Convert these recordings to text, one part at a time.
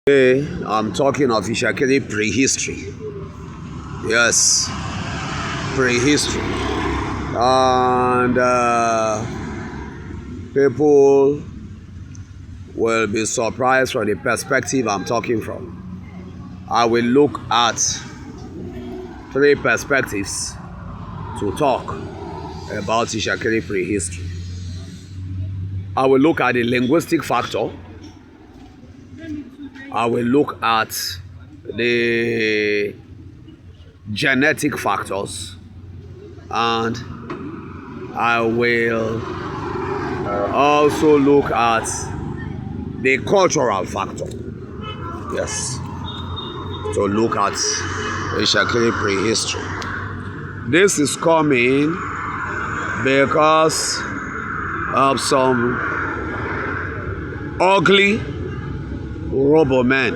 Today, I'm talking of Isekiri prehistory. Yes, prehistory. And people will be surprised from the perspective I'm talking from. I will look at three perspectives to talk about Isekiri prehistory. I will look at the linguistic factor. I will look at the genetic factors, and I will also look at the cultural factor. Yes, to look at Isekiri prehistory. This is coming because of some ugly Urobo men.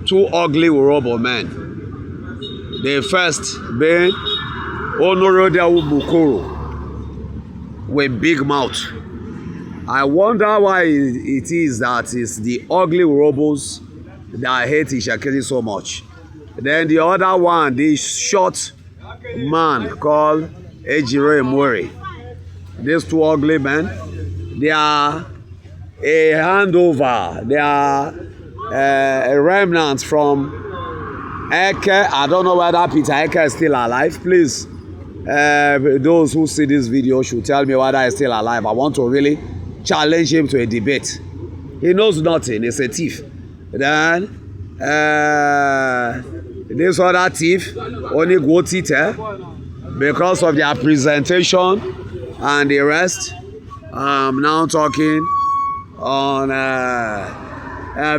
Two ugly Urobo men. The first being Onorodewu Bukuru with big mouth. I wonder why it is that it's the ugly Urobos that hate Isekiri so much. Then the other one, the short man called Ejiro Emori. These two ugly men, they are a handover. They are a remnant from Eke. I don't know whether Peter Eke is still alive. Please, those who see this video should tell me whether he's still alive. I want to really challenge him to a debate. He knows nothing. He's a thief. Then this other thief only go tite because of their presentation and the rest. I'm now talking on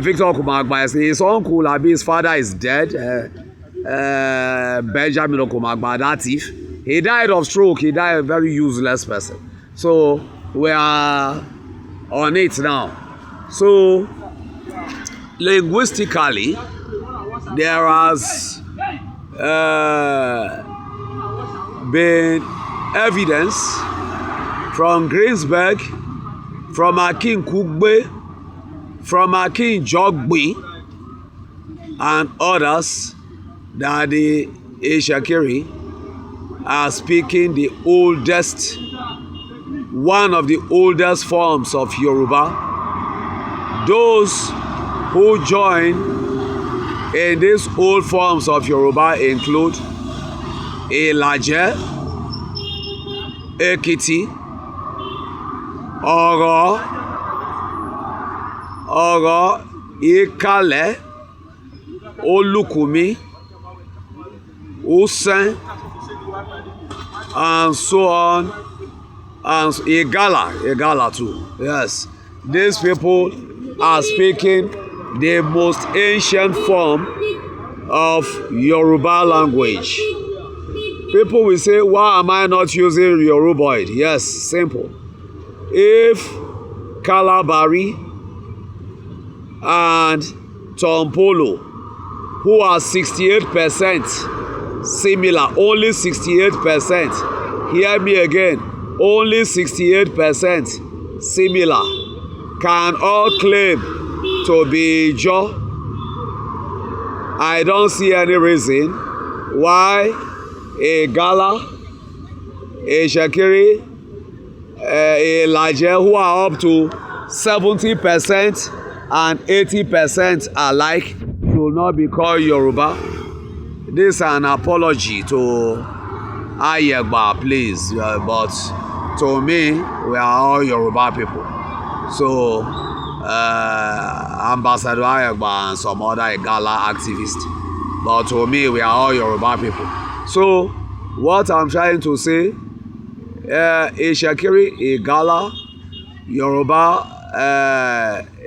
Victor Okumagba. His uncle, his father is dead. Benjamin Okumagba, that thief. He died of stroke. He died a very useless person. So we are on it now. So linguistically, there has been evidence from Greensburg, from Akin Kugbe, from Akin Jogbe, and others that the Isekiri are speaking the oldest, one of the oldest forms of Yoruba. Those who join in these old forms of Yoruba include Ilaje, Ekiti, Oro, Ikale, Olukumi, Usen, and so on, and Igala too. Yes, these people are speaking the most ancient form of Yoruba language. People will say, why am I not using Yoruboid? Yes, simple. If Kalabari and Tompolo, who are 68% similar, only 68%, hear me again, only 68% similar, can all claim to be Ijo, I don't see any reason why a Gala, a Isekiri, a Ilaje, who are up to 70% and 80% alike, should not be called Yoruba. This is an apology to Ayegba, please, but to me, we are all Yoruba people. So, Ambassador Ayegba and some other Igala activists, but to me, we are all Yoruba people. So, what I'm trying to say, Isekiri, Igala, Yoruba,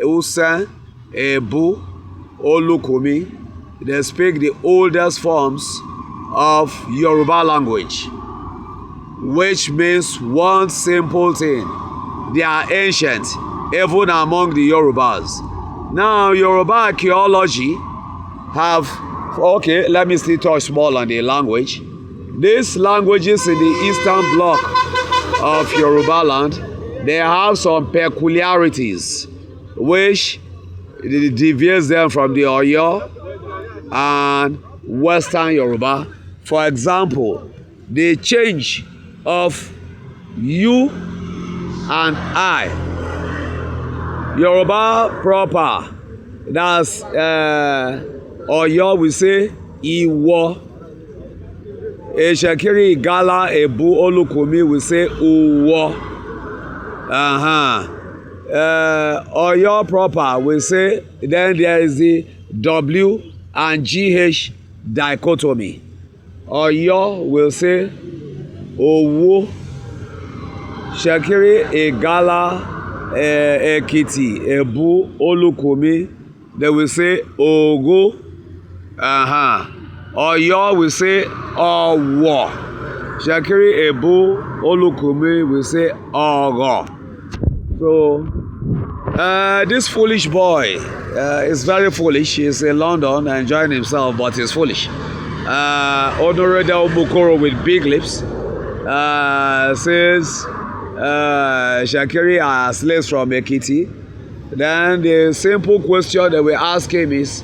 Usen, Ebu, Olukumi, they speak the oldest forms of Yoruba language, which means one simple thing: they are ancient, even among the Yorubas. Now, Yoruba archaeology have, okay, let me still touch small on the language. These languages in the eastern bloc of Yoruba land, they have some peculiarities which it deviates them from the Oyo and Western Yoruba. For example, the change of you and I. Yoruba proper, that's Oyo we say Iwo. Isekiri, Igala, Ebu, Olukumi we say Uwo. Oyo proper we say, then there is the W and GH dichotomy. Oyo will say Owo. Isekiri, Igala, Ekiti, Ebu, Olukumi, they will say Ogo. Oyo will say Owo. Isekiri, Ebu, Olukumi will say Ogo. So this foolish boy is very foolish. He's in London enjoying himself, but he's foolish. Honorable Mukoro with big lips says Isekiri are slaves from Ekiti. Then the simple question that we ask him is,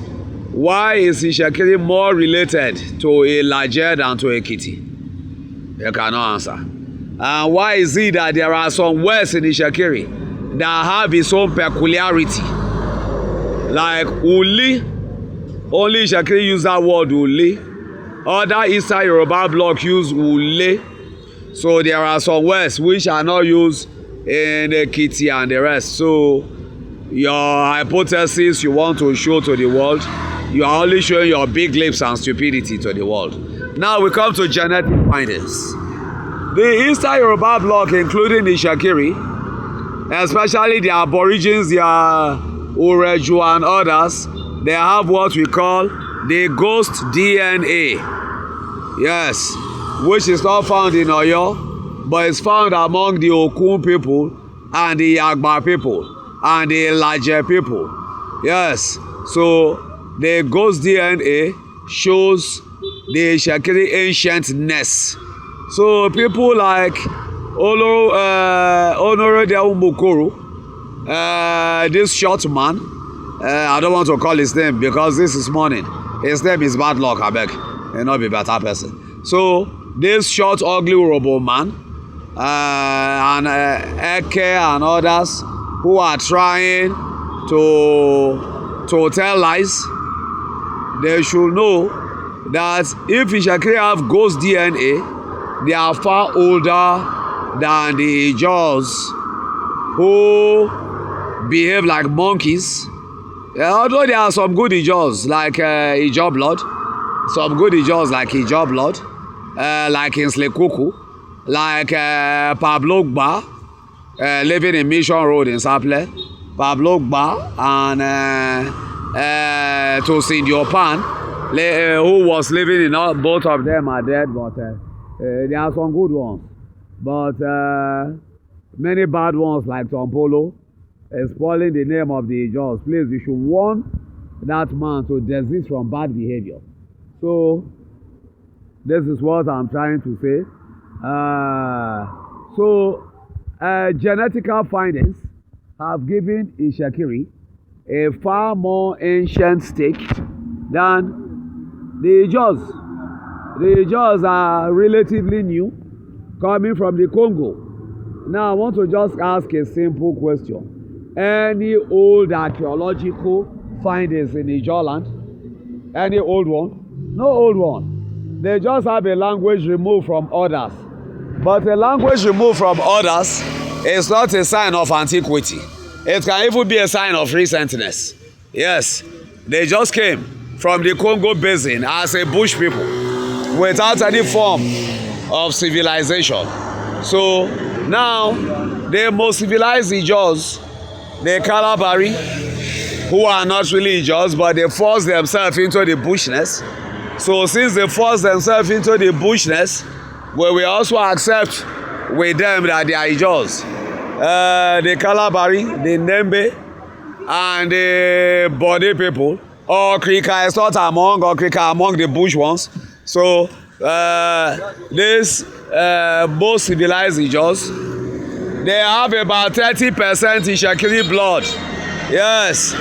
why is Isekiri more related to Ilaje than to Ekiti? You cannot answer. And why is it that there are some words in Isekiri that have its own peculiarity? Like Uli, only Isekiri use that word Uli. Other Eastern Yoruba block use Ule. So there are some words which are not used in Ekiti and the rest. So your hypothesis you want to show to the world, you are only showing your big lips and stupidity to the world. Now we come to genetic findings. The Eastern Yoruba block, including the Isekiri, especially the Aborigines, the Ureju and others, they have what we call the ghost DNA. Yes, which is not found in Oyo, but is found among the Okun people and the Yagba people and the Ilaje people. Yes, so the ghost DNA shows the Isekiri ancientness. So people like Honorable Mukoro, this short man, I don't want to call his name because this is morning. His name is bad luck, I beg. He'll not be a better person. So this short, ugly, robo man, and Eke and others who are trying to tell lies, they should know that if Isekiri have ghost DNA, they are far older than the Ijaws who behave like monkeys. Although there are some good Ijaws like Ijaw blood, some good Ijaws like Ijaw blood, like Inslekuku, like Pablo Gba, living in Mission Road in Saple, Pablo Gba and Tosin Diopan, who was living in both of them are dead, but there are some good ones. But many bad ones like Tompolo is spoiling the name of the Ijaws. Please, you should warn that man to desist from bad behavior. So this is what I'm trying to say. Genetical findings have given Isekiri a far more ancient stake than the Ijaws. The Ijaws are relatively new, coming from the Congo. Now I want to just ask a simple question. Any old archaeological findings in Ijaw land? Any old one? No old one. They just have a language removed from others. But a language removed from others is not a sign of antiquity. It can even be a sign of recentness. Yes, they just came from the Congo basin as a bush people without any form of civilization. So now the most civilized Ijaws, the Kalabari, who are not really Ijaws, but they force themselves into the bushness. So since they force themselves into the bushness, we will also accept with them that they are Ijaws. The Kalabari, the Nembe, and the Bode people, or Krika is not among, or Krika among the bush ones. So this most civilized Ijaws, they have about 30% Isekiri blood. Yes,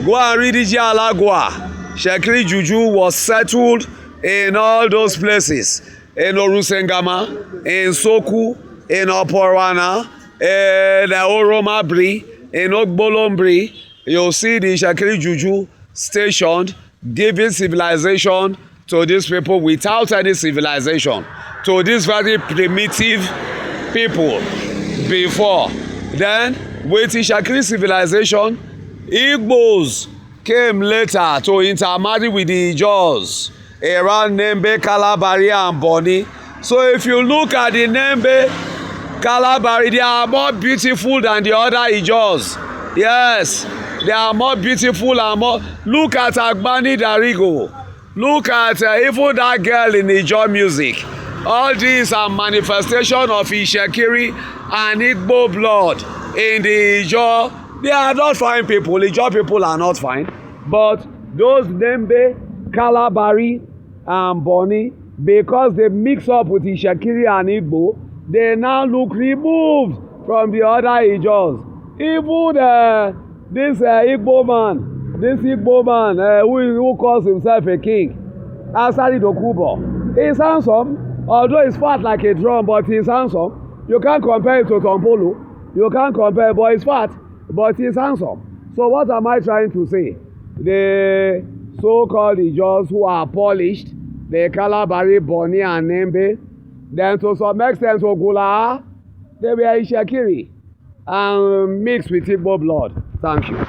Go and read Alagwa. Shekiri Juju was settled in all those places. In Orusengama, in Soku, in Oporwana, in Oromabri, in Ogbolombri. You'll see the Isekiri Juju stationed, giving civilization to these people without any civilization, to these very primitive people before. Then, with Isekiri civilization, Igbos came later to intermarry with the Ijaws around Nembe, Kalabari, and Boni. So if you look at the Nembe, Kalabari, they are more beautiful than the other Ijaws. Yes, they are more beautiful and more. Look at Agbani Darigo. Look at even that girl in Ijaw music. All these are manifestation of Isekiri and Igbo blood in the Ijaw. They are not fine people. Ijaw people are not fine. But those Nembe, Kalabari, and Boni, because they mix up with Isekiri and Igbo, they now look removed from the other Ijaws. Even this Igbo man who calls himself a king, Asari Dokubo, he's handsome. Although he's fat like a drum, but he's handsome. You can't compare it to Tompolo. You can't compare, but he's fat, but he's handsome. So what am I trying to say? The so-called Ijaws who are polished, the Kalabari, Boni, and Nembe, then to some extent Ogula, they were Isekiri and mixed with Igbo blood. Thank you.